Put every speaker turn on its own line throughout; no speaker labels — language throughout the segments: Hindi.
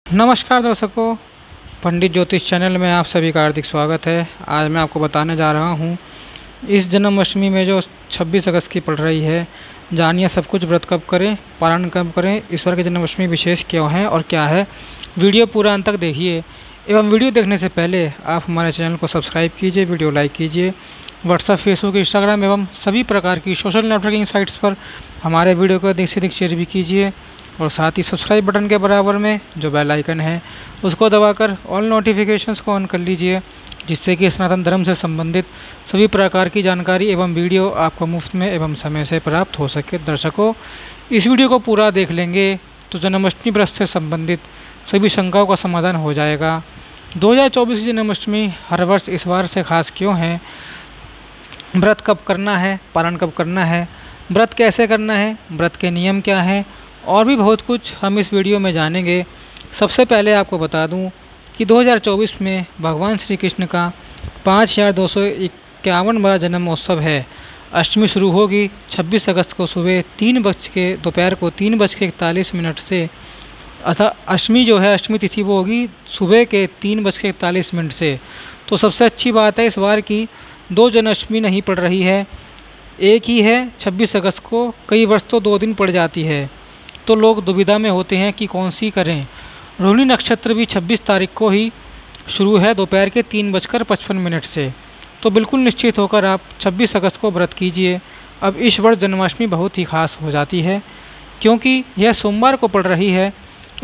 नमस्कार दर्शकों, पंडित ज्योतिष चैनल में आप सभी का हार्दिक स्वागत है। आज मैं आपको बताने जा रहा हूँ इस जन्माष्टमी में जो 26 अगस्त की पड़ रही है, जानिए सब कुछ। व्रत कब करें, पारण कब करें, ईश्वर की जन्माष्टमी विशेष क्यों है और क्या है। वीडियो पूरा अंत तक देखिए एवं वीडियो देखने से पहले आप हमारे चैनल को सब्सक्राइब कीजिए, वीडियो लाइक कीजिए। व्हाट्सएप, फेसबुक, इंस्टाग्राम एवं सभी प्रकार की सोशल नेटवर्किंग साइट्स पर हमारे वीडियो को अधिक से अधिक शेयर भी कीजिए और साथ ही सब्सक्राइब बटन के बराबर में जो बेल आइकन है उसको दबाकर ऑल नोटिफिकेशंस को ऑन कर लीजिए, जिससे कि सनातन धर्म से संबंधित सभी प्रकार की जानकारी एवं वीडियो आपको मुफ्त में एवं समय से प्राप्त हो सके। दर्शकों, इस वीडियो को पूरा देख लेंगे तो जन्माष्टमी व्रत से संबंधित सभी शंकाओं का समाधान हो जाएगा। 2024 की जन्माष्टमी हर वर्ष इस बार से खास क्यों है, व्रत कब करना है, पारण कब करना है, व्रत कैसे करना है, व्रत के नियम क्या हैं और भी बहुत कुछ हम इस वीडियो में जानेंगे। सबसे पहले आपको बता दूं कि 2024 में भगवान श्री कृष्ण का 5251वां जन्म महोत्सव है। अष्टमी शुरू होगी 26 अगस्त को सुबह दोपहर को 3:41 से, अतः अष्टमी जो है, अष्टमी तिथि वो होगी सुबह के 3:41 से। तो सबसे अच्छी बात है इस बार की 2 जन्माष्टमी नहीं पड़ रही है, एक ही है 26 अगस्त को। कई वर्ष तो 2 दिन पड़ जाती है, तो लोग दुविधा में होते हैं कि कौन सी करें। रोहिणी नक्षत्र भी 26 तारीख को ही शुरू है दोपहर के 3:55 से। तो बिल्कुल निश्चित होकर आप 26 अगस्त को व्रत कीजिए। अब इस वर्ष जन्माष्टमी बहुत ही खास हो जाती है क्योंकि यह सोमवार को पड़ रही है।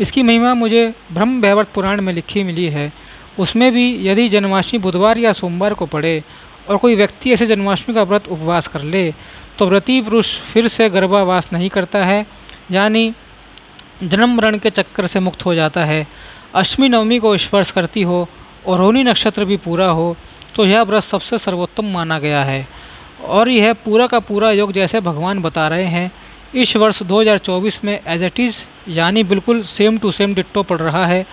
इसकी महिमा मुझे ब्रह्म वैवर्त पुराण में लिखी मिली है। उसमें भी यदि जन्माष्टमी बुधवार या सोमवार को पड़े और कोई व्यक्ति ऐसे जन्माष्टमी का व्रत उपवास कर ले तो व्रती पुरुष फिर से गर्भावास नहीं करता है, यानी जन्म मरण के चक्कर से मुक्त हो जाता है। अष्टमी नवमी को स्पर्श करती हो और रोहिणी नक्षत्र भी पूरा हो तो यह व्रत सबसे सर्वोत्तम माना गया है। और यह पूरा का पूरा योग जैसे भगवान बता रहे हैं इस वर्ष 2024 में एज इट इज़, यानी बिल्कुल सेम टू सेम डिट्टो पड़ रहा है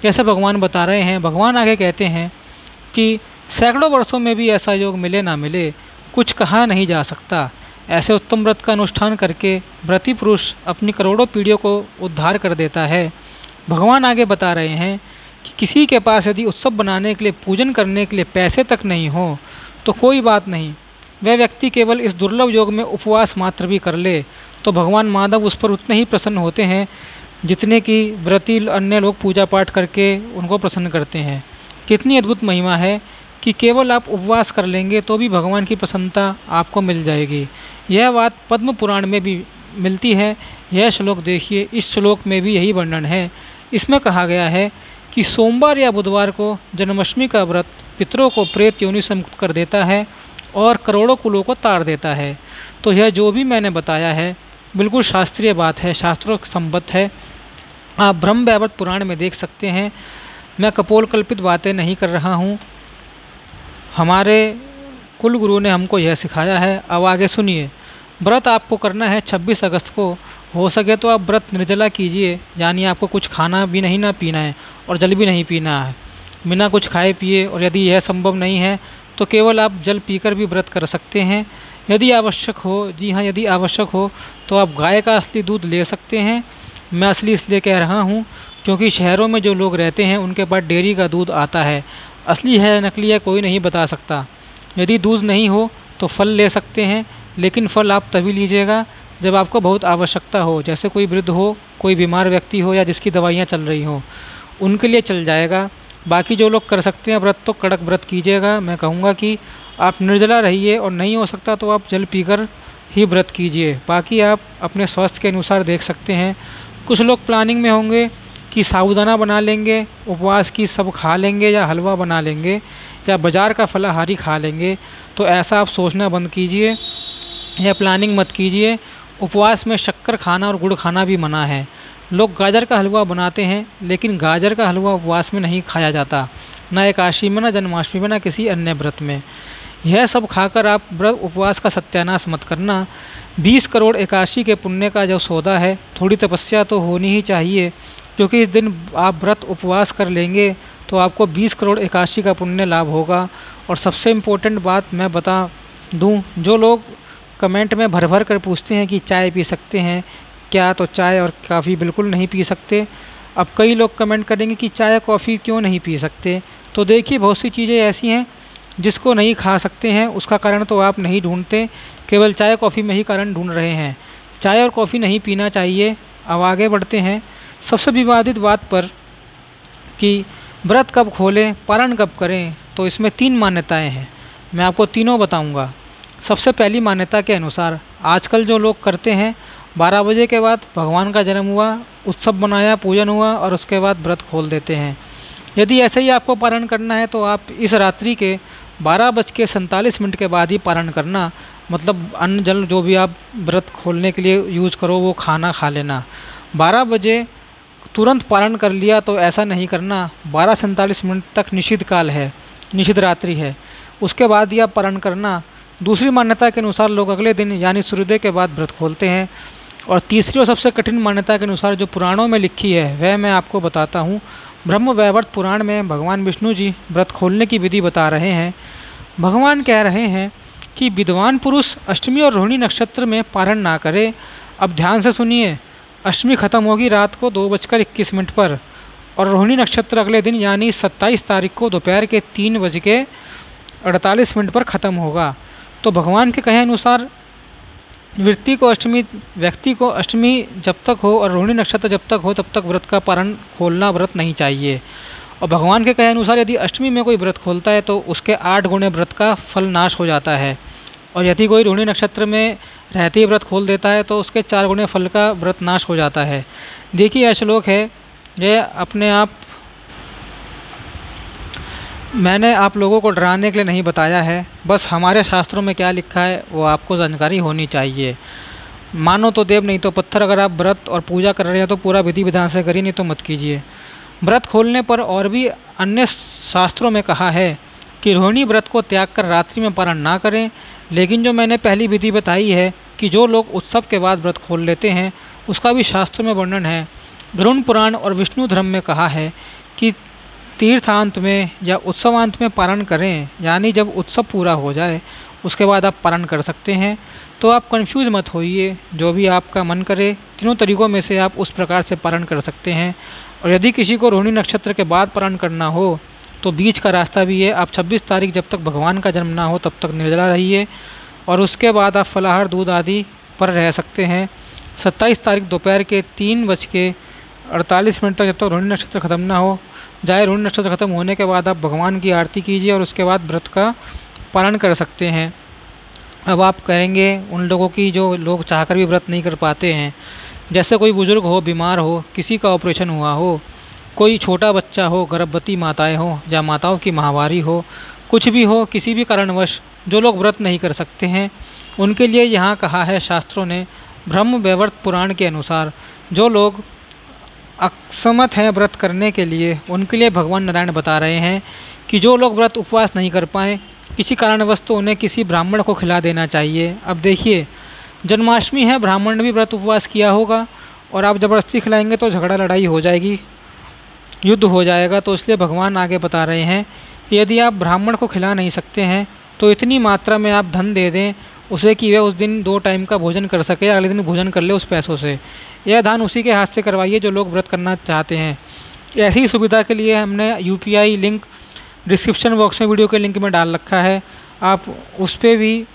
जैसे भगवान बता रहे हैं। भगवान आगे कहते हैं कि सैकड़ों वर्षों में भी ऐसा योग मिले ना मिले, कुछ कहा नहीं जा सकता। ऐसे उत्तम व्रत का अनुष्ठान करके व्रती पुरुष अपनी करोड़ों पीढ़ियों को उद्धार कर देता है। भगवान आगे बता रहे हैं कि किसी के पास यदि उत्सव बनाने के लिए, पूजन करने के लिए पैसे तक नहीं हो तो कोई बात नहीं, वह व्यक्ति केवल इस दुर्लभ योग में उपवास मात्र भी कर ले तो भगवान माधव उस पर उतने ही प्रसन्न होते हैं जितने कि व्रती अन्य लोग पूजा पाठ करके उनको प्रसन्न करते हैं। कितनी अद्भुत महिमा है कि केवल आप उपवास कर लेंगे तो भी भगवान की प्रसन्नता आपको मिल जाएगी। यह बात पद्म पुराण में भी मिलती है। यह श्लोक देखिए, इस श्लोक में भी यही वर्णन है। इसमें कहा गया है कि सोमवार या बुधवार को जन्माष्टमी का व्रत पितरों को प्रेत योनि से मुक्त कर देता है और करोड़ों कुलों को तार देता है। तो यह जो भी मैंने बताया है बिल्कुल शास्त्रीय बात है, शास्त्रों संबद्ध है। आप ब्रह्म वैवर्त पुराण में देख सकते हैं। मैं कपोल कल्पित बातें नहीं कर रहा हूँ, हमारे कुल गुरु ने हमको यह सिखाया है। अब आगे सुनिए। व्रत आपको करना है 26 अगस्त को। हो सके तो आप व्रत निर्जला कीजिए, यानी आपको कुछ खाना भी नहीं ना पीना है और जल भी नहीं पीना है, बिना कुछ खाए पिए। और यदि यह संभव नहीं है तो केवल आप जल पीकर भी व्रत कर सकते हैं। यदि आवश्यक हो, जी हाँ, यदि आवश्यक हो तो आप गाय का असली दूध ले सकते हैं। मैं असली इसलिए कह रहा हूँ क्योंकि शहरों में जो लोग रहते हैं उनके पास डेयरी का दूध आता है। असली है नकली है कोई नहीं बता सकता। यदि दूध नहीं हो तो फल ले सकते हैं, लेकिन फल आप तभी लीजिएगा जब आपको बहुत आवश्यकता हो, जैसे कोई वृद्ध हो, कोई बीमार व्यक्ति हो या जिसकी दवाइयाँ चल रही हो, उनके लिए चल जाएगा। बाकी जो लोग कर सकते हैं व्रत तो कड़क व्रत कीजिएगा। मैं कहूँगा कि आप निर्जला रहिए और नहीं हो सकता तो आप जल पीकर ही व्रत कीजिए। बाकी आप अपने स्वास्थ्य के अनुसार देख सकते हैं। कुछ लोग प्लानिंग में होंगे कि साबूदाना बना लेंगे, उपवास की सब खा लेंगे या हलवा बना लेंगे या बाज़ार का फलाहारी खा लेंगे। तो ऐसा आप सोचना बंद कीजिए या प्लानिंग मत कीजिए। उपवास में शक्कर खाना और गुड़ खाना भी मना है। लोग गाजर का हलवा बनाते हैं, लेकिन गाजर का हलवा उपवास में नहीं खाया जाता, ना एकादशी में, ना जन्माष्टमी में, ना किसी अन्य व्रत में। यह सब खाकर आप व्रत उपवास का सत्यानाश मत करना। 20 करोड़ एकादशी के पुण्य का जो सौदा है, थोड़ी तपस्या तो होनी ही चाहिए, क्योंकि इस दिन आप व्रत उपवास कर लेंगे तो आपको 20 करोड़ एकादशी का पुण्य लाभ होगा। और सबसे इम्पोर्टेंट बात मैं बता दूं, जो लोग कमेंट में भर भर कर पूछते हैं कि चाय पी सकते हैं क्या, तो चाय और कॉफ़ी बिल्कुल नहीं पी सकते। अब कई लोग कमेंट करेंगे कि चाय कॉफ़ी क्यों नहीं पी सकते, तो देखिए बहुत सी चीज़ें ऐसी हैं जिसको नहीं खा सकते हैं, उसका कारण तो आप नहीं ढूंढते, केवल चाय कॉफ़ी में ही कारण ढूंढ रहे हैं। चाय और कॉफ़ी नहीं पीना चाहिए। अब आगे बढ़ते हैं सबसे विवादित बात पर कि व्रत कब खोलें, पारण कब करें। तो इसमें 3 मान्यताएं हैं, मैं आपको तीनों बताऊंगा। सबसे पहली मान्यता के अनुसार आजकल जो लोग करते हैं 12 बजे के बाद भगवान का जन्म हुआ, उत्सव मनाया, पूजन हुआ और उसके बाद व्रत खोल देते हैं। यदि ऐसे ही आपको पारण करना है तो आप इस रात्रि के 12:47 के बाद ही पारण करना, मतलब अन्न जल जो भी आप व्रत खोलने के लिए यूज़ करो वो खाना खा लेना। 12 बजे तुरंत पारण कर लिया तो ऐसा नहीं करना। 12:47 तक निषिद्ध काल है, निषिद्ध रात्रि है, उसके बाद ही आप पारण करना। दूसरी मान्यता के अनुसार लोग अगले दिन यानी सूर्योदय के बाद व्रत खोलते हैं। और तीसरी और सबसे कठिन मान्यता के अनुसार जो पुराणों में लिखी है वह मैं आपको बताता हूँ। ब्रह्म वैवर्त पुराण में भगवान विष्णु जी व्रत खोलने की विधि बता रहे हैं। भगवान कह रहे हैं कि विद्वान पुरुष अष्टमी और रोहिणी नक्षत्र में पारण ना करे। अब ध्यान से सुनिए, अष्टमी खत्म होगी रात को 2:21 पर और रोहिणी नक्षत्र अगले दिन यानी 27 तारीख को दोपहर के 3:48 पर ख़त्म होगा। तो भगवान के कहे अनुसार व्यक्ति को अष्टमी जब तक हो और रोहिणी नक्षत्र जब तक हो तब तक व्रत का पारण खोलना व्रत नहीं चाहिए। और भगवान के कहे अनुसार यदि अष्टमी में कोई व्रत खोलता है तो उसके 8 गुणे व्रत का फल नाश हो जाता है। और यदि कोई रोहिणी नक्षत्र में रहते ही व्रत खोल देता है तो उसके 4 गुणे फल का व्रत नाश हो जाता है। देखिए यह श्लोक है, यह अपने आप मैंने आप लोगों को डराने के लिए नहीं बताया है, बस हमारे शास्त्रों में क्या लिखा है वो आपको जानकारी होनी चाहिए। मानो तो देव नहीं तो पत्थर। अगर आप व्रत और पूजा कर रहे हैं तो पूरा विधि विधान से करिए, नहीं तो मत कीजिए। व्रत खोलने पर और भी अन्य शास्त्रों में कहा है कि रोहिणी व्रत को त्याग कर रात्रि में पारण ना करें। लेकिन जो मैंने पहली विधि बताई है कि जो लोग उत्सव के बाद व्रत खोल लेते हैं उसका भी शास्त्र में वर्णन है। गरुड़ पुराण और विष्णु धर्म में कहा है कि तीर्थांत में या उत्सवांत में पारण करें, यानी जब उत्सव पूरा हो जाए उसके बाद आप पारण कर सकते हैं। तो आप कंफ्यूज मत होइए, जो भी आपका मन करे तीनों तरीक़ों में से आप उस प्रकार से पारण कर सकते हैं। और यदि किसी को रोहिणी नक्षत्र के बाद पारण करना हो तो बीच का रास्ता भी है। आप 26 तारीख जब तक भगवान का जन्म ना हो तब तक निर्जला रहिए और उसके बाद आप फलाहार दूध आदि पर रह सकते हैं। 27 तारीख दोपहर के 3:48 तक जब तक रोहिणी नक्षत्र ख़त्म ना हो जाए, रोहिणी नक्षत्र ख़त्म होने के बाद आप भगवान की आरती कीजिए और उसके बाद व्रत का पालन कर सकते हैं। अब आप कहेंगे उन लोगों की जो लोग चाहकर भी व्रत नहीं कर पाते हैं, जैसे कोई बुज़ुर्ग हो, बीमार हो, किसी का ऑपरेशन हुआ हो, कोई छोटा बच्चा हो, गर्भवती माताएं हो या माताओं की माहवारी हो, कुछ भी हो, किसी भी कारणवश जो लोग व्रत नहीं कर सकते हैं उनके लिए यहाँ कहा है शास्त्रों ने, ब्रह्म वैवर्त पुराण के अनुसार जो लोग असमर्थ हैं व्रत करने के लिए उनके लिए भगवान नारायण बता रहे हैं कि जो लोग व्रत उपवास नहीं कर पाएँ किसी कारणवश तो उन्हें किसी ब्राह्मण को खिला देना चाहिए। अब देखिए जन्माष्टमी है, ब्राह्मण ने भी व्रत उपवास किया होगा और आप ज़बरदस्ती खिलाएंगे तो झगड़ा लड़ाई हो जाएगी, युद्ध हो जाएगा। तो इसलिए भगवान आगे बता रहे हैं कि यदि आप ब्राह्मण को खिला नहीं सकते हैं तो इतनी मात्रा में आप धन दे दें उसे कि वह उस दिन 2 टाइम का भोजन कर सके, अगले दिन भोजन कर ले उस पैसों से। यह दान उसी के हाथ से करवाइए जो लोग व्रत करना चाहते हैं। ऐसी सुविधा के लिए हमने UPI लिंक डिस्क्रिप्शन बॉक्स में वीडियो के लिंक में डाल रखा है, आप उस पर भी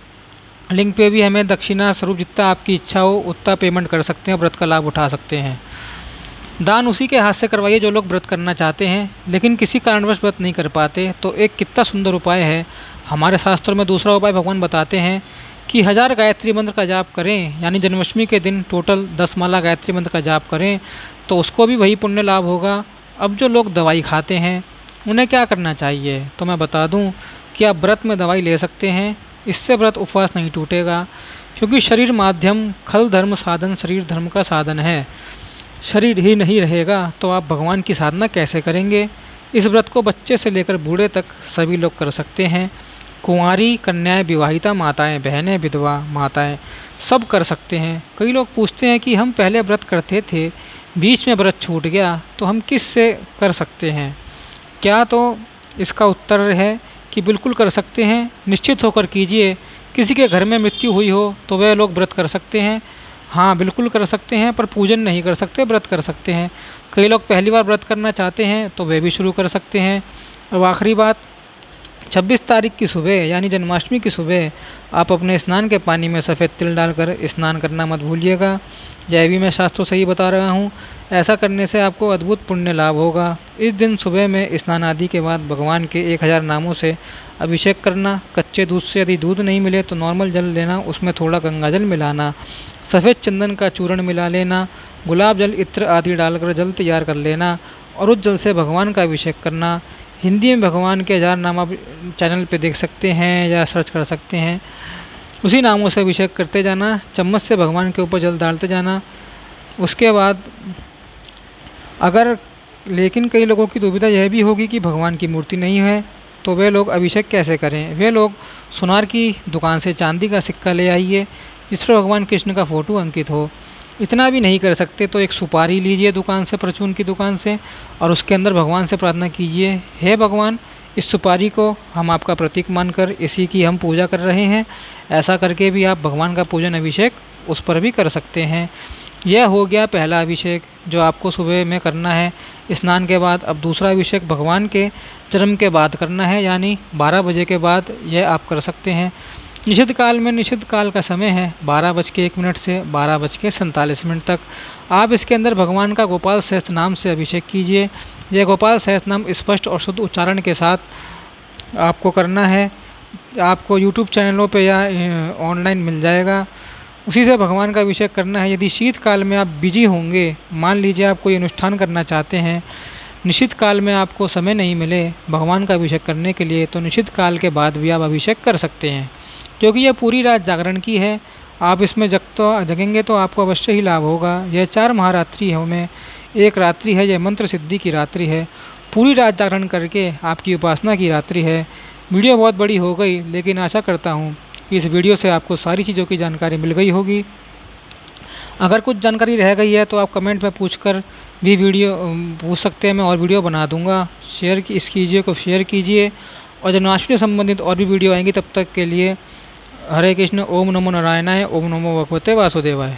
लिंक पे भी हमें दक्षिणा स्वरूप जितना आपकी इच्छा हो उतना पेमेंट कर सकते हैं, व्रत का लाभ उठा सकते हैं। दान उसी के हाथ से करवाइए जो लोग व्रत करना चाहते हैं लेकिन किसी कारणवश व्रत नहीं कर पाते। तो एक कितना सुंदर उपाय है हमारे शास्त्रों में। दूसरा उपाय भगवान बताते हैं कि 1000 गायत्री मंत्र का जाप करें, यानी जन्माष्टमी के दिन टोटल 10 माला गायत्री मंत्र का जाप करें तो उसको भी वही पुण्य लाभ होगा। अब जो लोग दवाई खाते हैं उन्हें क्या करना चाहिए, तो मैं बता दूं कि आप व्रत में दवाई ले सकते हैं, इससे व्रत उपवास नहीं टूटेगा। क्योंकि शरीर माध्यम खल धर्म साधन, शरीर धर्म का साधन है। शरीर ही नहीं रहेगा तो आप भगवान की साधना कैसे करेंगे। इस व्रत को बच्चे से लेकर बूढ़े तक सभी लोग कर सकते हैं। कुंवारी कन्याएं, विवाहिता माताएं, बहनें, विधवा माताएं सब कर सकते हैं। कई लोग पूछते हैं कि हम पहले व्रत करते थे, बीच में व्रत छूट गया तो हम किस से कर सकते हैं क्या। तो इसका उत्तर है कि बिल्कुल कर सकते हैं, निश्चित होकर कीजिए। किसी के घर में मृत्यु हुई हो तो वह लोग व्रत कर सकते हैं, हाँ बिल्कुल कर सकते हैं, पर पूजन नहीं कर सकते, व्रत कर सकते हैं। कई लोग पहली बार व्रत करना चाहते हैं तो वे भी शुरू कर सकते हैं। और आखिरी बात, 26 तारीख की सुबह यानी जन्माष्टमी की सुबह आप अपने स्नान के पानी में सफ़ेद तिल डालकर स्नान करना मत भूलिएगा। यह भी मैं शास्त्रों से ही बता रहा हूँ। ऐसा करने से आपको अद्भुत पुण्य लाभ होगा। इस दिन सुबह में स्नान आदि के बाद भगवान के 1000 नामों से अभिषेक करना। कच्चे दूध से यदि दूध नहीं मिले तो नॉर्मल जल लेना, उसमें थोड़ा गंगा जल मिलाना, सफ़ेद चंदन का चूर्ण मिला लेना, गुलाब जल, इत्र आदि डालकर जल तैयार कर लेना और उस जल से भगवान का अभिषेक करना। हिंदी में भगवान के 1000 नाम आप चैनल पे देख सकते हैं या सर्च कर सकते हैं। उसी नामों से अभिषेक करते जाना, चम्मच से भगवान के ऊपर जल डालते जाना। उसके बाद लेकिन कई लोगों की दुविधा यह भी होगी कि भगवान की मूर्ति नहीं है तो वे लोग अभिषेक कैसे करें। वे लोग सुनार की दुकान से चांदी का सिक्का ले आइए जिस पर भगवान कृष्ण का फ़ोटो अंकित हो। इतना भी नहीं कर सकते तो एक सुपारी लीजिए दुकान से, परचून की दुकान से, और उसके अंदर भगवान से प्रार्थना कीजिए, हे भगवान, इस सुपारी को हम आपका प्रतीक मानकर इसी की हम पूजा कर रहे हैं। ऐसा करके भी आप भगवान का पूजन अभिषेक उस पर भी कर सकते हैं। यह हो गया पहला अभिषेक जो आपको सुबह में करना है स्नान के बाद। अब दूसरा अभिषेक भगवान के जन्म के बाद करना है, यानी 12 बजे के बाद यह आप कर सकते हैं। निषिद्ध काल का समय है 12:01 से 12:47 तक। आप इसके अंदर भगवान का गोपाल सहस्त्र नाम से अभिषेक कीजिए। यह गोपाल सहस्त्र नाम स्पष्ट और शुद्ध उच्चारण के साथ आपको करना है। आपको यूट्यूब चैनलों पे या ऑनलाइन मिल जाएगा, उसी से भगवान का अभिषेक करना है। यदि शीतकाल में आप बिजी होंगे, मान लीजिए आप कोई अनुष्ठान करना चाहते हैं, निश्चित काल में आपको समय नहीं मिले भगवान का अभिषेक करने के लिए, तो निश्चित काल के बाद भी आप अभिषेक कर सकते हैं, क्योंकि यह पूरी रात जागरण की है। आप इसमें जगेंगे तो आपको अवश्य ही लाभ होगा। यह 4 महारात्रियों में एक रात्रि है, यह मंत्र सिद्धि की रात्रि है। पूरी रात जागरण करके आपकी उपासना की रात्रि है। वीडियो बहुत बड़ी हो गई, लेकिन आशा करता हूँ कि इस वीडियो से आपको सारी चीज़ों की जानकारी मिल गई होगी। अगर कुछ जानकारी रह गई है तो आप कमेंट में पूछकर भी वीडियो पूछ सकते हैं, मैं और वीडियो बना दूंगा। इस कीजिए को शेयर कीजिए, और जन्माष्टमी से संबंधित और भी वीडियो आएंगी। तब तक के लिए हरे कृष्ण। ओम नमो नारायणाय। ओम नमो भगवते वासुदेवाय।